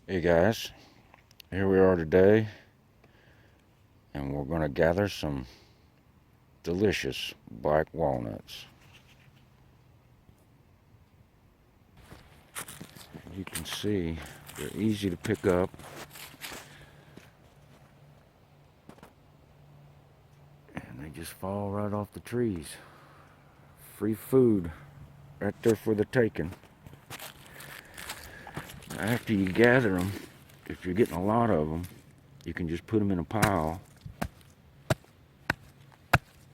Hey guys, here we are today, and we're going to gather some delicious black walnuts. You can see they're easy to pick up, and they just fall right off the trees. Free food right there for the taking. After you gather them, if you're getting a lot of them, you can just put them in a pile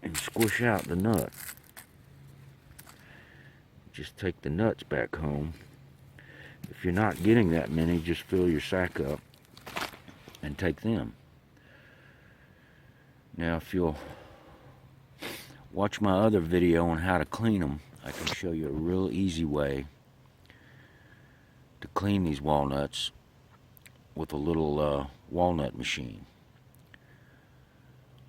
and squish out the nut. Just take the nuts back home. If you're not getting that many, just fill your sack up and take them. Now, if you'll watch my other video on how to clean them, I can show you a real easy way to clean these walnuts with a little walnut machine.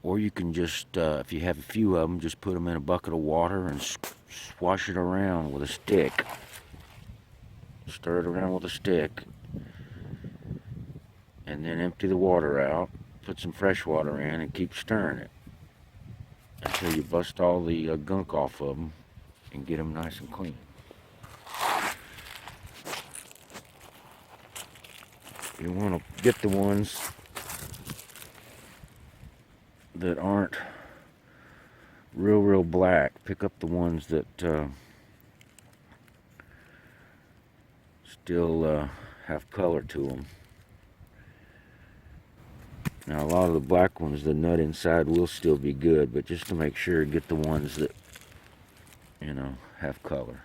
Or you can just, if you have a few of them, just put them in a bucket of water and swash it around with a stick. Stir it around with a stick, and then empty the water out, put some fresh water in, and keep stirring it until you bust all the gunk off of them and get them nice and clean. You want to get the ones that aren't real black. Pick up the ones that still have color to them. Now, a lot of the black ones, the nut inside will still be good, but just to make sure, get the ones that, have color.